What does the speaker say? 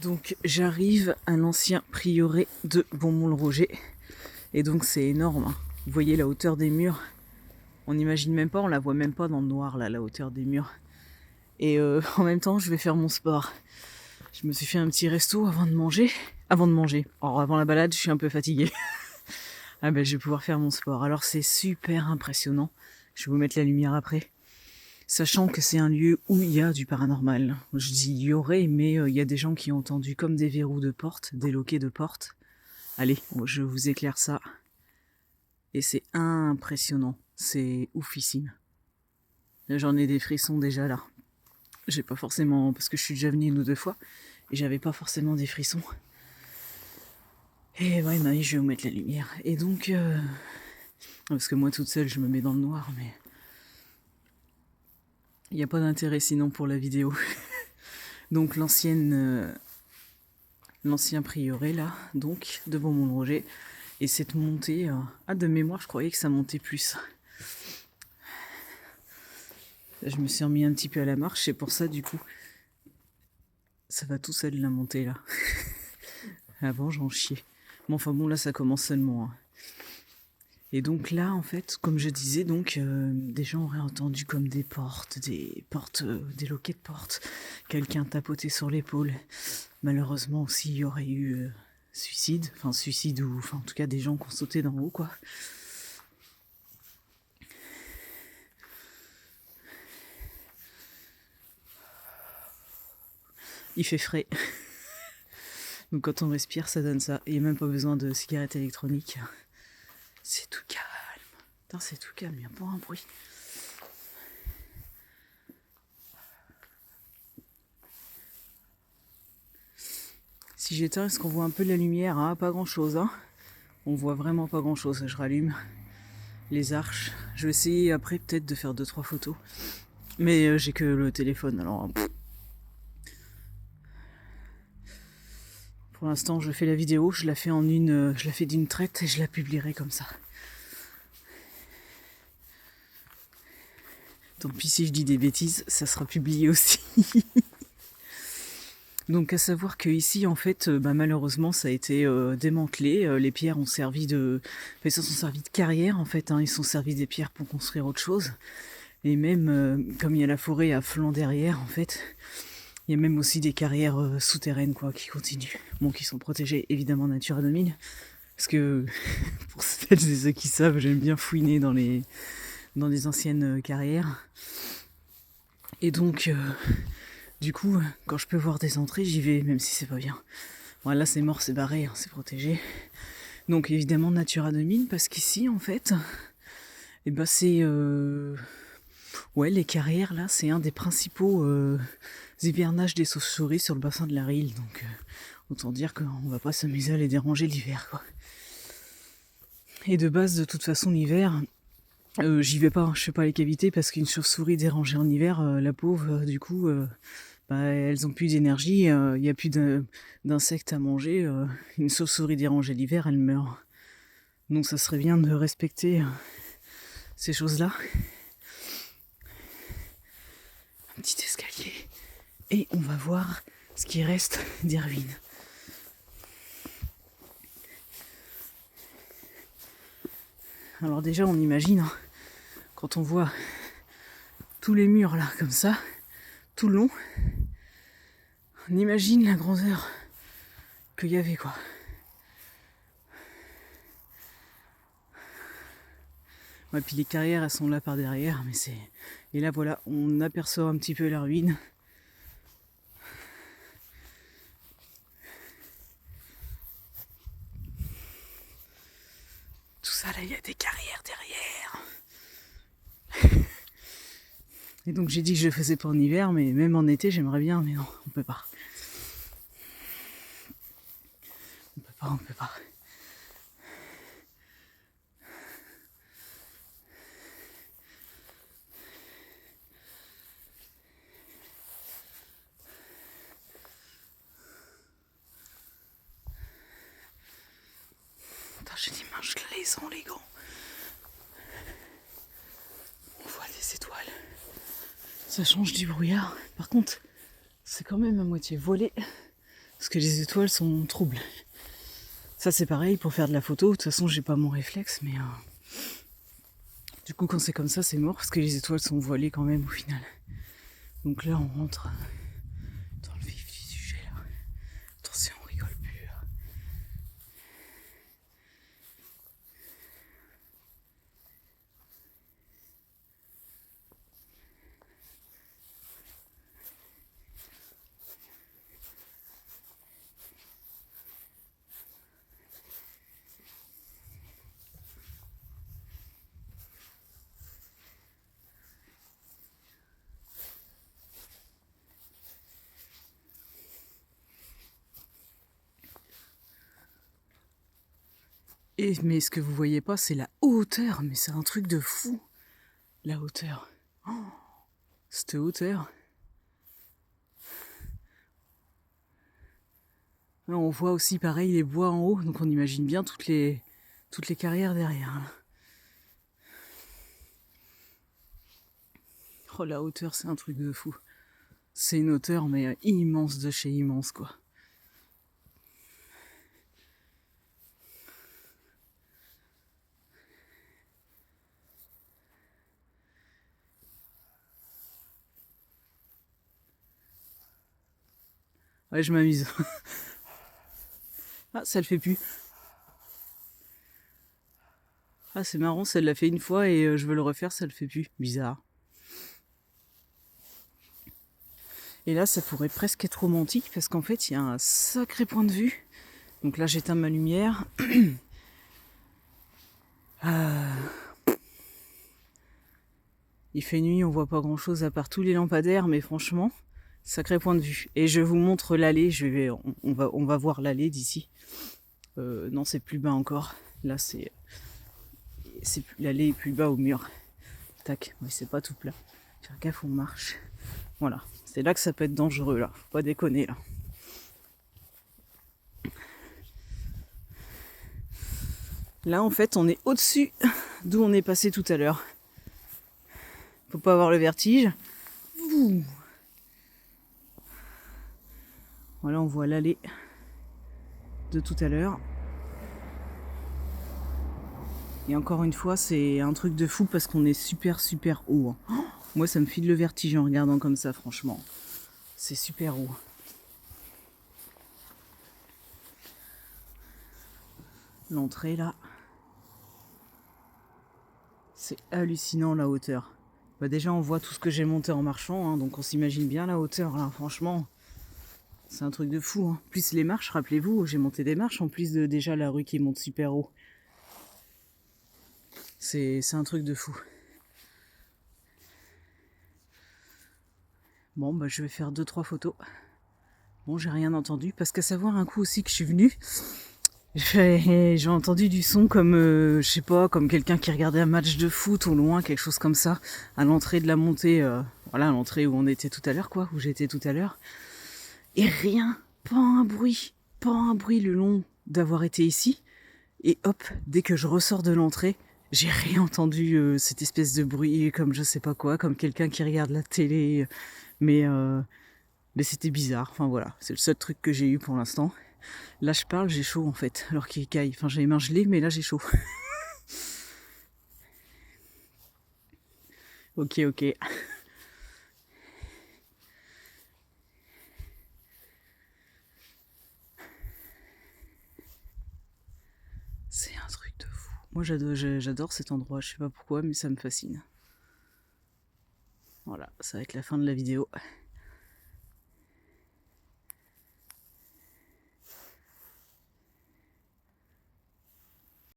Donc j'arrive à l'ancien prieuré de Beaumont-le-Roger. Et donc c'est énorme, hein. Vous voyez la hauteur des murs. On n'imagine même pas, on la voit même pas dans le noir là, la hauteur des murs. Et en même temps je vais faire mon sport. Je me suis fait un petit resto avant de manger. Alors avant la balade je suis un peu fatiguée. Ah ben je vais pouvoir faire mon sport. Alors c'est super impressionnant. Je vais vous mettre la lumière après. Sachant que c'est un lieu où il y a du paranormal. Je dis il y aurait, mais il y a des gens qui ont entendu comme des verrous de porte, des loquets de porte. Allez, je vous éclaire ça. Et c'est impressionnant. C'est oufissime. J'en ai des frissons déjà là. J'ai pas forcément... Parce que je suis déjà venue 1 ou 2 fois. Et j'avais pas forcément des frissons. Et ouais, Marie, je vais vous mettre la lumière. Et donc... Parce que moi toute seule, je me mets dans le noir, mais... Il n'y a pas d'intérêt sinon pour la vidéo. Donc l'ancien prieuré là, donc, de Beaumont-le-Roger. Et cette montée... de mémoire, je croyais que ça montait plus. Je me suis remis un petit peu à la marche, c'est pour ça du coup... Ça va tout seul la montée là. Avant j'en chiais. Mais enfin bon là ça commence seulement. Hein. Et donc là en fait, comme je disais, donc des gens auraient entendu comme des portes, des loquets de portes, quelqu'un tapoter sur l'épaule. Malheureusement aussi il y aurait eu suicide ou enfin en tout cas des gens qui ont sauté d'en haut quoi. Il fait frais. Donc quand on respire, ça donne ça. Il n'y a même pas besoin de cigarette électronique. C'est tout calme. Putain, c'est tout calme, il n'y a pas un bruit. Si j'éteins, est-ce qu'on voit un peu de la lumière, hein? Pas grand-chose, hein. On voit vraiment pas grand-chose. Je rallume les arches. Je vais essayer après peut-être de faire 2-3 photos. Mais j'ai que le téléphone, alors... Pour l'instant, je fais la vidéo, je la fais d'une traite et je la publierai comme ça. Tant pis si je dis des bêtises, ça sera publié aussi. Donc à savoir que ici en fait, malheureusement ça a été démantelé. Les pierres ont servi de, ils se sont servis de carrière en fait. Hein, ils sont servis des pierres pour construire autre chose. Et même comme il y a la forêt à flanc derrière en fait. Il y a même aussi des carrières souterraines quoi, qui continuent. Bon, qui sont protégées évidemment Natura 2000. Parce que, pour celles et ceux qui savent, j'aime bien fouiner dans les anciennes carrières. Et donc, du coup, quand je peux voir des entrées, j'y vais, même si c'est pas bien. Bon, là, c'est mort, c'est barré, hein, c'est protégé. Donc, évidemment, Natura 2000, parce qu'ici, en fait, c'est... Ouais, les carrières, là, c'est un des principaux... hivernages des chauves-souris sur le bassin de la Rille, donc autant dire qu'on va pas s'amuser à les déranger l'hiver quoi. Et de base de toute façon l'hiver, j'y vais pas, hein, je fais pas les cavités parce qu'une chauve-souris dérangée en hiver, la pauvre, du coup, elles ont plus d'énergie, il y a plus d'insectes à manger, une chauve-souris dérangée l'hiver, elle meurt. Donc ça serait bien de respecter ces choses-là. Un petit escalier. Et on va voir ce qui reste des ruines. Alors déjà on imagine, hein, quand on voit tous les murs là comme ça, tout le long, on imagine la grandeur qu'il y avait quoi. Ouais, puis les carrières elles sont là par derrière, mais c'est... Et là voilà, on aperçoit un petit peu la ruine. Tout ça là, il y a des carrières derrière. Et donc j'ai dit que je le faisais pas en hiver, mais même en été j'aimerais bien, mais non, on peut pas. On peut pas. Attends, j'ai des mains glaisantes les gants. On voit des étoiles. Ça change du brouillard. Par contre, c'est quand même à moitié voilé. Parce que les étoiles sont troubles. Ça c'est pareil pour faire de la photo, de toute façon j'ai pas mon réflexe, mais du coup quand c'est comme ça c'est mort parce que les étoiles sont voilées quand même au final. Donc là on rentre dans le vif du sujet là. Attention, on rigole plus là. Mais ce que vous voyez pas, c'est la hauteur. Mais c'est un truc de fou. La hauteur. Oh, cette hauteur. Là, on voit aussi pareil les bois en haut. Donc on imagine bien toutes les carrières derrière. Là. Oh, la hauteur, c'est un truc de fou. C'est une hauteur, mais immense de chez immense, quoi. Ouais, je m'amuse. Ah, ça le fait plus. Ah, c'est marrant, ça l'a fait une fois et je veux le refaire, ça le fait plus. Bizarre. Et là, ça pourrait presque être romantique parce qu'en fait, il y a un sacré point de vue. Donc là, j'éteins ma lumière. Il fait nuit, on voit pas grand chose à part tous les lampadaires, mais franchement, sacré point de vue. Et je vous montre l'allée, on va voir l'allée d'ici. Non, c'est plus bas encore. Là, l'allée est plus bas au mur. Tac, mais c'est pas tout plat. Faire gaffe, on marche. Voilà, c'est là que ça peut être dangereux, là. Faut pas déconner, là. Là, en fait, on est au-dessus d'où on est passé tout à l'heure. Faut pas avoir le vertige. Voilà, on voit l'allée de tout à l'heure. Et encore une fois, c'est un truc de fou parce qu'on est super haut. Oh, moi, ça me file le vertige en regardant comme ça, franchement. C'est super haut. L'entrée, là. C'est hallucinant, la hauteur. Bah, déjà, on voit tout ce que j'ai monté en marchant, hein, donc on s'imagine bien la hauteur, là, franchement. C'est un truc de fou. Hein. Plus les marches, rappelez-vous, j'ai monté des marches en plus de déjà la rue qui monte super haut. C'est un truc de fou. Bon, bah je vais faire 2-3 photos. Bon, j'ai rien entendu, parce qu'à savoir un coup aussi que je suis venue, j'ai entendu du son comme, je sais pas, comme quelqu'un qui regardait un match de foot au loin, quelque chose comme ça, à l'entrée de la montée, voilà, à l'entrée où on était tout à l'heure, quoi, où j'étais tout à l'heure. Et rien, pas un bruit le long d'avoir été ici. Et hop, dès que je ressors de l'entrée, j'ai réentendu cette espèce de bruit, comme je sais pas quoi, comme quelqu'un qui regarde la télé. Mais c'était bizarre. Enfin voilà, c'est le seul truc que j'ai eu pour l'instant. Là, je parle, j'ai chaud en fait, alors qu'il caille. Enfin, j'ai les mains gelées, mais là, j'ai chaud. Ok. C'est un truc de fou. Moi, j'adore cet endroit. Je sais pas pourquoi, mais ça me fascine. Voilà, ça va être la fin de la vidéo.